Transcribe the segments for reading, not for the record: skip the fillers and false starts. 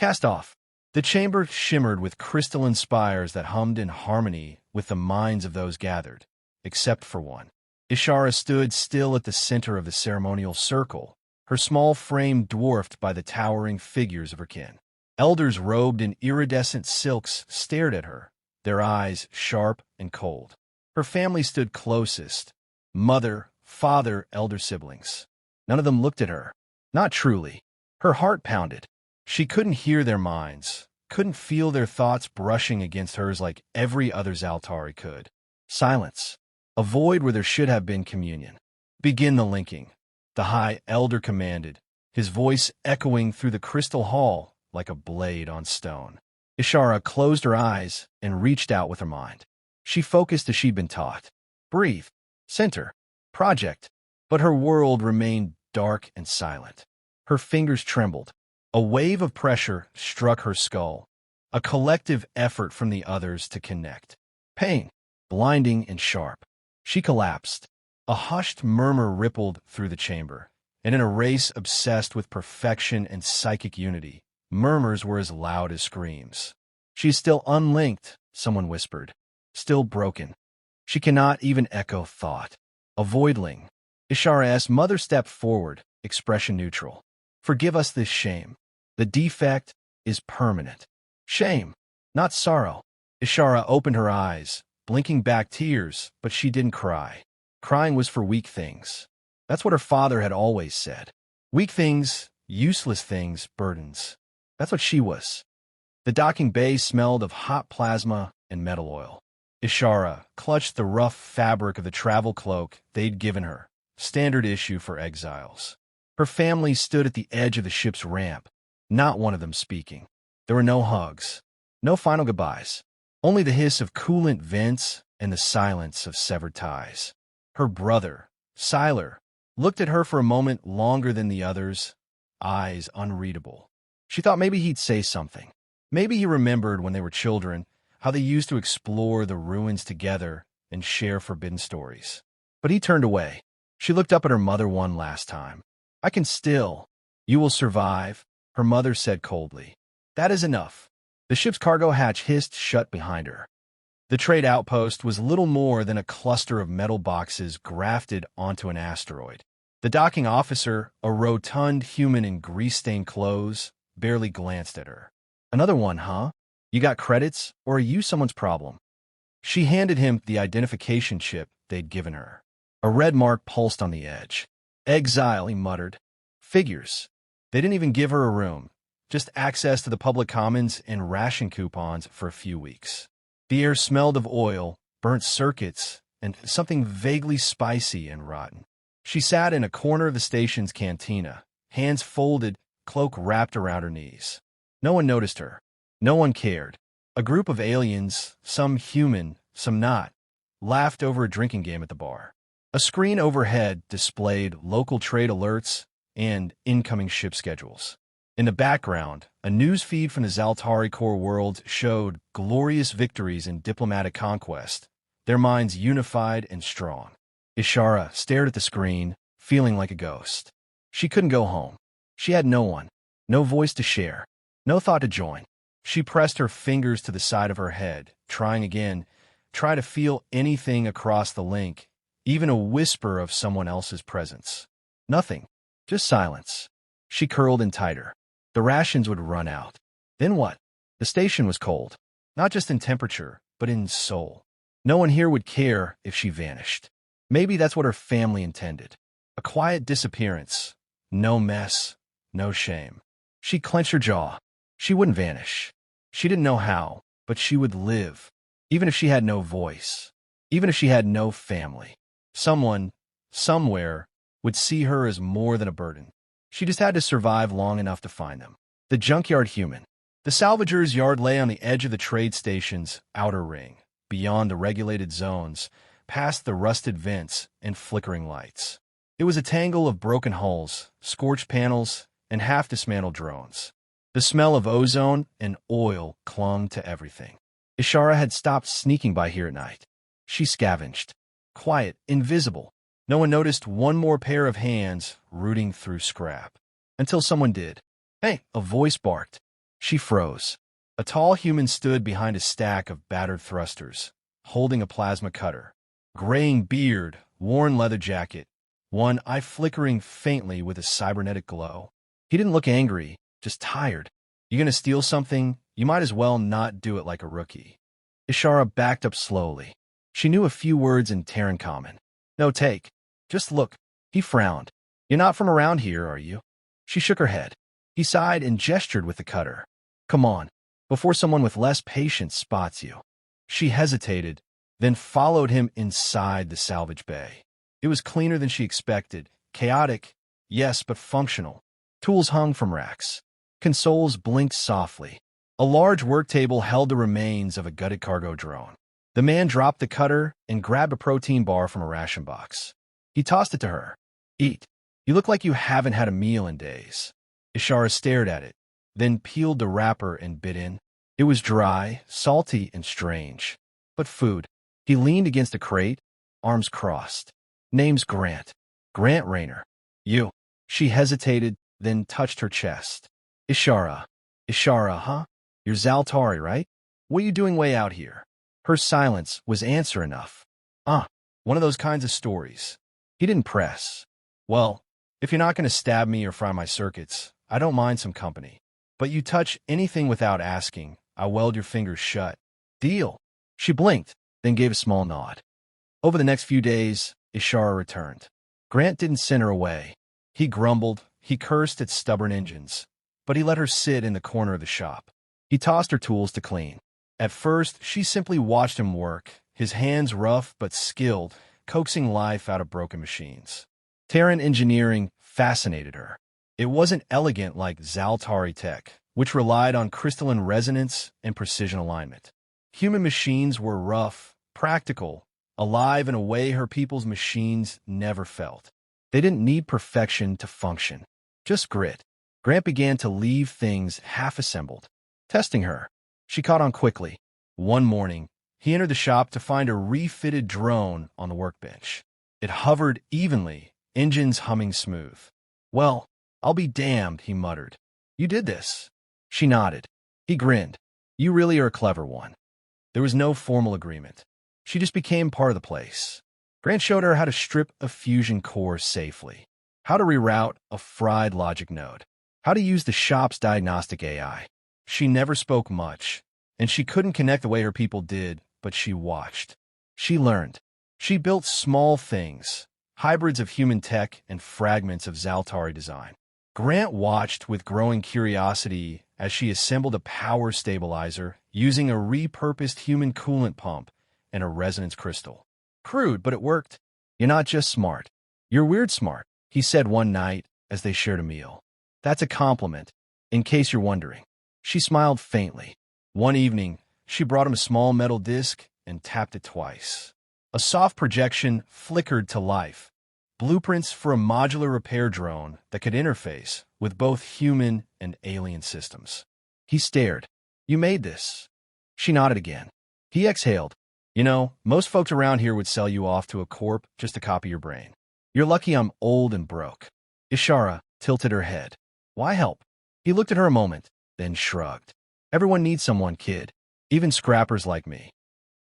Cast off. The chamber shimmered with crystalline spires that hummed in harmony with the minds of those gathered, except for one. Ishara stood still at the center of the ceremonial circle, her small frame dwarfed by the towering figures of her kin. Elders robed in iridescent silks stared at her, their eyes sharp and cold. Her family stood closest: mother, father, elder siblings. None of them looked at her. Not truly. Her heart pounded. She couldn't hear their minds, couldn't feel their thoughts brushing against hers like every other Zaltari could. Silence. A void where there should have been communion. Begin the linking, the High Elder commanded, his voice echoing through the crystal hall like a blade on stone. Ishara closed her eyes and reached out with her mind. She focused as she'd been taught. Breathe. Center. Project. But her world remained dark and silent. Her fingers trembled. A wave of pressure struck her skull, a collective effort from the others to connect. Pain, blinding and sharp. She collapsed. A hushed murmur rippled through the chamber, and in a race obsessed with perfection and psychic unity, murmurs were as loud as screams. She's still unlinked, someone whispered. Still broken. She cannot even echo thought. A voidling. Ishara's mother stepped forward, expression neutral. Forgive us this shame. The defect is permanent. Shame, not sorrow. Ishara opened her eyes, blinking back tears, but she didn't cry. Crying was for weak things. That's what her father had always said. Weak things, useless things, burdens. That's what she was. The docking bay smelled of hot plasma and metal oil. Ishara clutched the rough fabric of the travel cloak they'd given her, standard issue for exiles. Her family stood at the edge of the ship's ramp, not one of them speaking. There were no hugs, no final goodbyes, only the hiss of coolant vents and the silence of severed ties. Her brother, Siler, looked at her for a moment longer than the others, eyes unreadable. She thought maybe he'd say something. Maybe he remembered when they were children how they used to explore the ruins together and share forbidden stories. But he turned away. She looked up at her mother one last time. I can still. You will survive, her mother said coldly. That is enough. The ship's cargo hatch hissed shut behind her. The trade outpost was little more than a cluster of metal boxes grafted onto an asteroid. The docking officer, a rotund human in grease-stained clothes, barely glanced at her. Another one, huh? You got credits, or are you someone's problem? She handed him the identification chip they'd given her. A red mark pulsed on the edge. Exile, he muttered. Figures. They didn't even give her a room, just access to the public commons and ration coupons for a few weeks. The air smelled of oil, burnt circuits, and something vaguely spicy and rotten. She sat in a corner of the station's cantina, hands folded, cloak wrapped around her knees. No one noticed her. No one cared. A group of aliens, some human, some not, laughed over a drinking game at the bar. A screen overhead displayed local trade alerts and incoming ship schedules. In the background, a news feed from the Zaltari core world showed glorious victories in diplomatic conquest, their minds unified and strong. Ishara stared at the screen, feeling like a ghost. She couldn't go home. She had no one, no voice to share, no thought to join. She pressed her fingers to the side of her head, trying again, try to feel anything across the link, even a whisper of someone else's presence. Nothing, just silence. She curled in tighter. The rations would run out. Then what? The station was cold, not just in temperature, but in soul. No one here would care if she vanished. Maybe that's what her family intended. A quiet disappearance. No mess, no shame. She clenched her jaw. She wouldn't vanish. She didn't know how, but she would live, even if she had no voice, even if she had no family. Someone, somewhere, would see her as more than a burden. She just had to survive long enough to find them. The junkyard human. The salvager's yard lay on the edge of the trade station's outer ring, beyond the regulated zones, past the rusted vents and flickering lights. It was a tangle of broken hulls, scorched panels, and half-dismantled drones. The smell of ozone and oil clung to everything. Ishara had stopped sneaking by here at night. She scavenged. Quiet, invisible. No one noticed one more pair of hands rooting through scrap. Until someone did. Hey, a voice barked. She froze. A tall human stood behind a stack of battered thrusters, holding a plasma cutter. Graying beard, worn leather jacket, one eye flickering faintly with a cybernetic glow. He didn't look angry, just tired. You gonna steal something? You might as well not do it like a rookie. Ishara backed up slowly. She knew a few words in Terran common. No take. Just look. He frowned. You're not from around here, are you? She shook her head. He sighed and gestured with the cutter. Come on, before someone with less patience spots you. She hesitated, then followed him inside the salvage bay. It was cleaner than she expected. Chaotic, yes, but functional. Tools hung from racks. Consoles blinked softly. A large work table held the remains of a gutted cargo drone. The man dropped the cutter and grabbed a protein bar from a ration box. He tossed it to her. Eat. You look like you haven't had a meal in days. Ishara stared at it, then peeled the wrapper and bit in. It was dry, salty, and strange. But food. He leaned against a crate, arms crossed. Name's Grant. Grant Rayner. You. She hesitated, then touched her chest. Ishara. Ishara, huh? You're Zaltari, right? What are you doing way out here? Her silence was answer enough. One of those kinds of stories. He didn't press. Well, if you're not going to stab me or fry my circuits, I don't mind some company. But you touch anything without asking, I'll weld your fingers shut. Deal. She blinked, then gave a small nod. Over the next few days, Ishara returned. Grant didn't send her away. He grumbled, he cursed at stubborn engines, but he let her sit in the corner of the shop. He tossed her tools to clean. At first, she simply watched him work, his hands rough but skilled, coaxing life out of broken machines. Terran engineering fascinated her. It wasn't elegant like Zaltari tech, which relied on crystalline resonance and precision alignment. Human machines were rough, practical, alive in a way her people's machines never felt. They didn't need perfection to function, just grit. Grant began to leave things half-assembled. Testing her, she caught on quickly. One morning, he entered the shop to find a refitted drone on the workbench. It hovered evenly, engines humming smooth. Well, I'll be damned, he muttered. You did this. She nodded. He grinned. You really are a clever one. There was no formal agreement. She just became part of the place. Grant showed her how to strip a fusion core safely, how to reroute a fried logic node, how to use the shop's diagnostic AI. She never spoke much, and she couldn't connect the way her people did, but she watched. She learned. She built small things, hybrids of human tech and fragments of Zaltari design. Grant watched with growing curiosity as she assembled a power stabilizer using a repurposed human coolant pump and a resonance crystal. Crude, but it worked. You're not just smart. You're weird smart, he said one night as they shared a meal. That's a compliment, in case you're wondering. She smiled faintly. One evening, she brought him a small metal disc and tapped it twice. A soft projection flickered to life. Blueprints for a modular repair drone that could interface with both human and alien systems. He stared. You made this. She nodded again. He exhaled. You know, most folks around here would sell you off to a corp just to copy your brain. You're lucky I'm old and broke. Ishara tilted her head. Why help? He looked at her a moment, then shrugged. Everyone needs someone, kid. Even scrappers like me.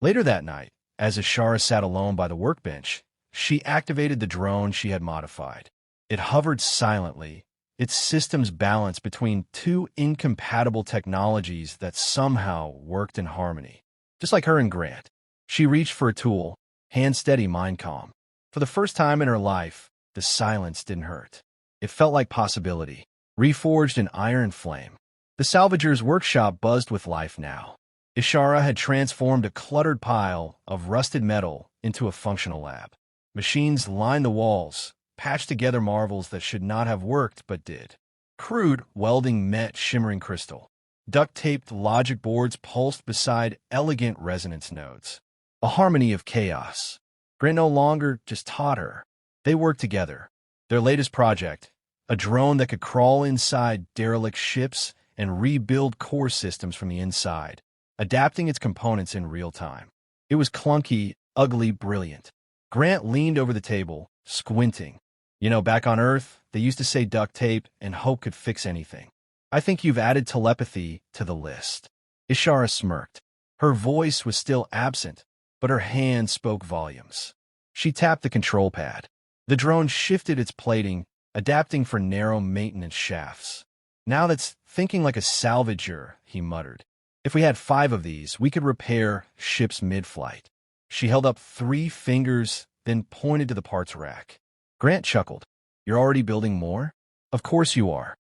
Later that night, as Ishara sat alone by the workbench, she activated the drone she had modified. It hovered silently, its systems balanced between two incompatible technologies that somehow worked in harmony. Just like her and Grant. She reached for a tool, hand steady, mind calm. For the first time in her life, the silence didn't hurt. It felt like possibility, reforged in iron flame. The salvager's workshop buzzed with life now. Ishara had transformed a cluttered pile of rusted metal into a functional lab. Machines lined the walls, patched together marvels that should not have worked but did. Crude welding met shimmering crystal. Duct-taped logic boards pulsed beside elegant resonance nodes. A harmony of chaos. Grant no longer just taught her. They worked together. Their latest project, a drone that could crawl inside derelict ships and rebuild core systems from the inside, adapting its components in real time. It was clunky, ugly, brilliant. Grant leaned over the table, squinting. You know, back on Earth, they used to say duct tape and hope could fix anything. I think you've added telepathy to the list. Ishara smirked. Her voice was still absent, but her hand spoke volumes. She tapped the control pad. The drone shifted its plating, adapting for narrow maintenance shafts. Now that's thinking like a salvager, he muttered. If we had 5 of these, we could repair ships mid-flight. She held up 3 fingers, then pointed to the parts rack. Grant chuckled. You're already building more? Of course you are.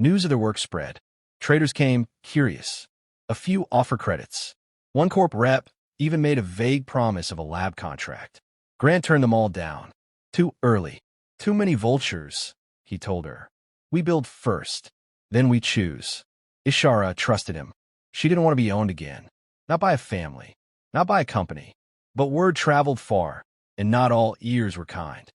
News of their work spread. Traders came, curious. A few offer credits. One corp rep even made a vague promise of a lab contract. Grant turned them all down. Too early. Too many vultures, he told her. We build first. Then we choose. Ishara trusted him. She didn't want to be owned again. Not by a family. Not by a company. But word traveled far, and not all ears were kind.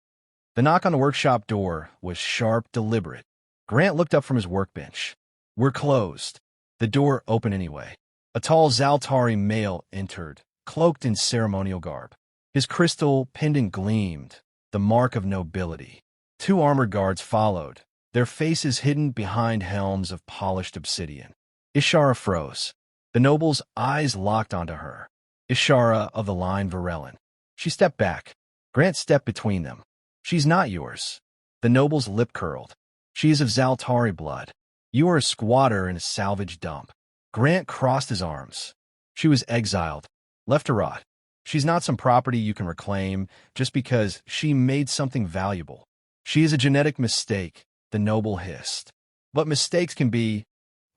The knock on the workshop door was sharp, deliberate. Grant looked up from his workbench. We're closed. The door opened anyway. A tall Zaltari male entered, cloaked in ceremonial garb. His crystal pendant gleamed, the mark of nobility. 2 armored guards followed, their faces hidden behind helms of polished obsidian. Ishara froze. The noble's eyes locked onto her. Ishara of the line Varellan. She stepped back. Grant stepped between them. She's not yours. The noble's lip curled. She is of Zaltari blood. You are a squatter in a salvage dump. Grant crossed his arms. She was exiled, left to rot. She's not some property you can reclaim just because she made something valuable. She is a genetic mistake, the noble hissed. But mistakes can be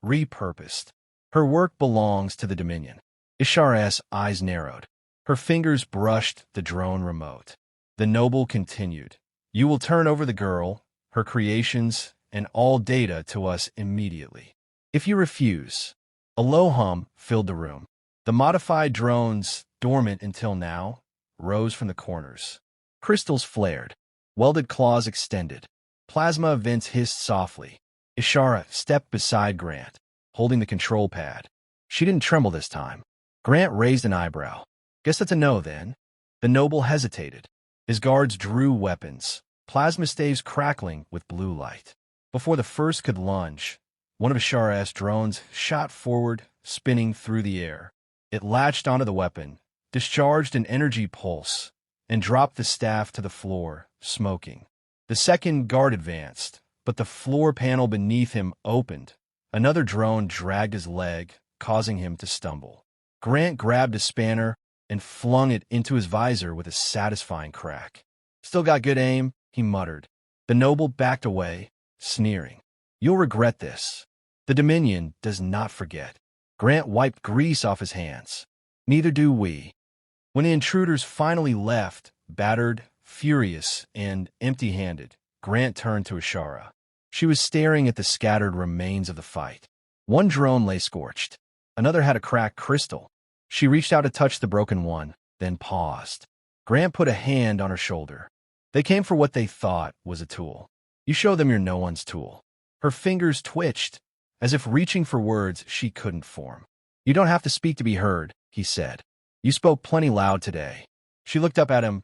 repurposed. Her work belongs to the Dominion. Ishara's eyes narrowed. Her fingers brushed the drone remote. The noble continued. You will turn over the girl, her creations, and all data to us immediately. If you refuse, a low hum filled the room. The modified drones, dormant until now, rose from the corners. Crystals flared. Welded claws extended. Plasma vents hissed softly. Ishara stepped beside Grant, holding the control pad. She didn't tremble this time. Grant raised an eyebrow. Guess that's a no, then. The noble hesitated. His guards drew weapons, plasma staves crackling with blue light. Before the first could lunge, one of Ishara's drones shot forward, spinning through the air. It latched onto the weapon, discharged an energy pulse, and dropped the staff to the floor, smoking. The second guard advanced, but the floor panel beneath him opened. Another drone dragged his leg, causing him to stumble. Grant grabbed a spanner and flung it into his visor with a satisfying crack. Still got good aim, he muttered. The noble backed away, sneering. You'll regret this. The Dominion does not forget. Grant wiped grease off his hands. Neither do we. When the intruders finally left, battered, furious, and empty-handed, Grant turned to Ishara. She was staring at the scattered remains of the fight. One drone lay scorched. Another had a cracked crystal. She reached out to touch the broken one, then paused. Grant put a hand on her shoulder. They came for what they thought was a tool. You show them you're no one's tool. Her fingers twitched, as if reaching for words she couldn't form. You don't have to speak to be heard, he said. You spoke plenty loud today. She looked up at him,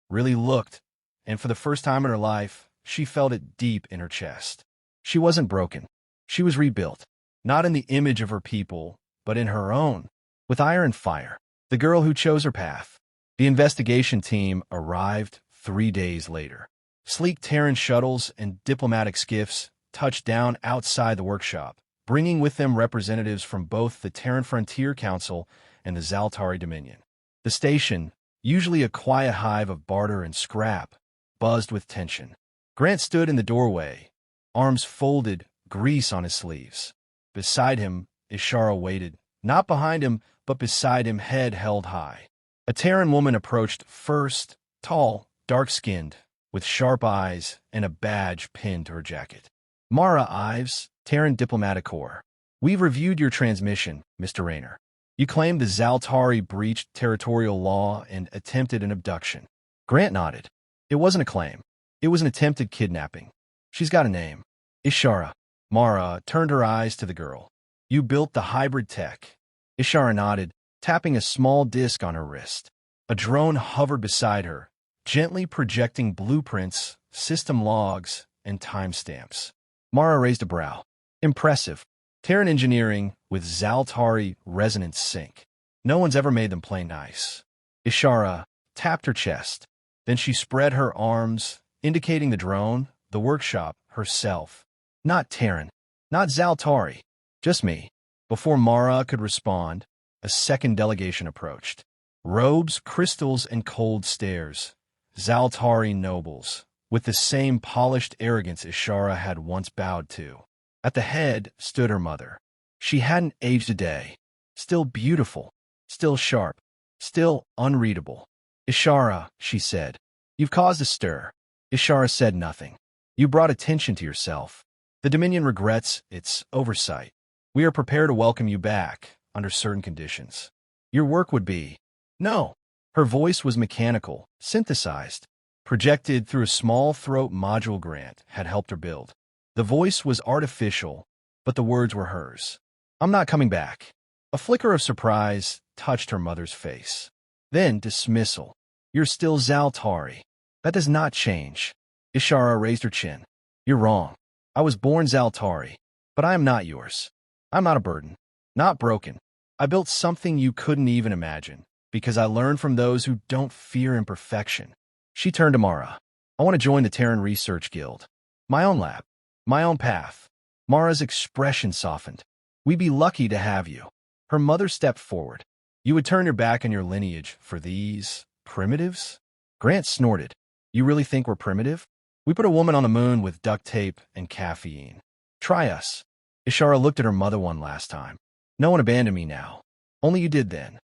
really looked, and for the first time in her life, she felt it deep in her chest. She wasn't broken. She was rebuilt, not in the image of her people, but in her own, with ire and fire. The girl who chose her path. The investigation team arrived 3 days later. Sleek Terran shuttles and diplomatic skiffs touched down outside the workshop, bringing with them representatives from both the Terran Frontier Council and the Zaltari Dominion. The station, usually a quiet hive of barter and scrap, buzzed with tension. Grant stood in the doorway, arms folded, grease on his sleeves. Beside him, Ishara waited, not behind him, but beside him, head held high. A Terran woman approached first, tall, dark-skinned, with sharp eyes and a badge pinned to her jacket. Mara Ives, Terran Diplomatic Corps. We've reviewed your transmission, Mr. Rayner. You claim the Zaltari breached territorial law and attempted an abduction. Grant nodded. It wasn't a claim. It was an attempted kidnapping. She's got a name. Ishara. Mara turned her eyes to the girl. You built the hybrid tech. Ishara nodded, tapping a small disc on her wrist. A drone hovered beside her, gently projecting blueprints, system logs, and timestamps. Mara raised a brow. Impressive. Terran engineering with Zaltari resonance sync. No one's ever made them play nice. Ishara tapped her chest. Then she spread her arms, indicating the drone, the workshop, herself. Not Terran. Not Zaltari. Just me. Before Mara could respond, a second delegation approached. Robes, crystals, and cold stares. Zaltari nobles, with the same polished arrogance Ishara had once bowed to. At the head stood her mother. She hadn't aged a day. Still beautiful. Still sharp. Still unreadable. Ishara, she said. You've caused a stir. Ishara said nothing. You brought attention to yourself. The Dominion regrets its oversight. We are prepared to welcome you back, under certain conditions. Your work would be... No. Her voice was mechanical, synthesized. Projected through a small throat module Grant had helped her build. The voice was artificial, but the words were hers. I'm not coming back. A flicker of surprise touched her mother's face. Then dismissal. You're still Zaltari. That does not change. Ishara raised her chin. You're wrong. I was born Zaltari, but I am not yours. I'm not a burden. Not broken. I built something you couldn't even imagine, because I learned from those who don't fear imperfection. She turned to Mara. I want to join the Terran Research Guild. My own lab. My own path. Mara's expression softened. We'd be lucky to have you. Her mother stepped forward. You would turn your back on your lineage for these primitives? Grant snorted. You really think we're primitive? We put a woman on the moon with duct tape and caffeine. Try us. Ishara looked at her mother one last time. No one abandoned me now. Only you did then.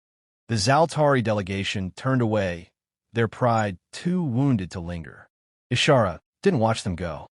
The Zaltari delegation turned away, their pride too wounded to linger. Ishara didn't watch them go.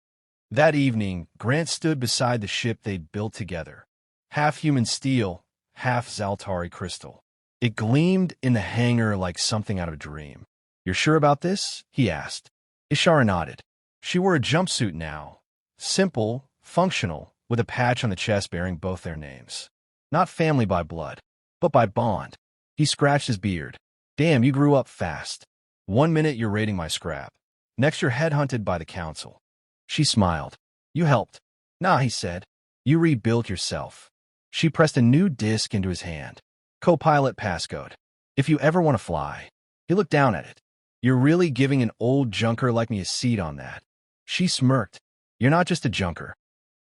That evening, Grant stood beside the ship they'd built together. Half human steel, half Zaltari crystal. It gleamed in the hangar like something out of a dream. You're sure about this? He asked. Ishara nodded. She wore a jumpsuit now. Simple, functional, with a patch on the chest bearing both their names. Not family by blood, but by bond. He scratched his beard. Damn, you grew up fast. 1 minute you're raiding my scrap. Next you're headhunted by the council. She smiled. You helped. Nah, he said. You rebuilt yourself. She pressed a new disc into his hand. Co-pilot passcode. If you ever want to fly. He looked down at it. You're really giving an old junker like me a seat on that. She smirked. You're not just a junker.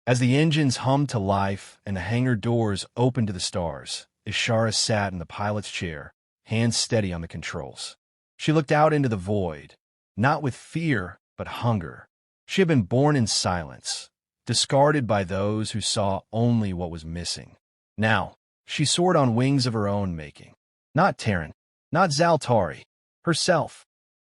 As the engines hummed to life and the hangar doors opened to the stars, Ishara sat in the pilot's chair, hands steady on the controls. She looked out into the void, not with fear, but hunger. She had been born in silence, discarded by those who saw only what was missing. Now, she soared on wings of her own making. Not Terran, not Zaltari, herself.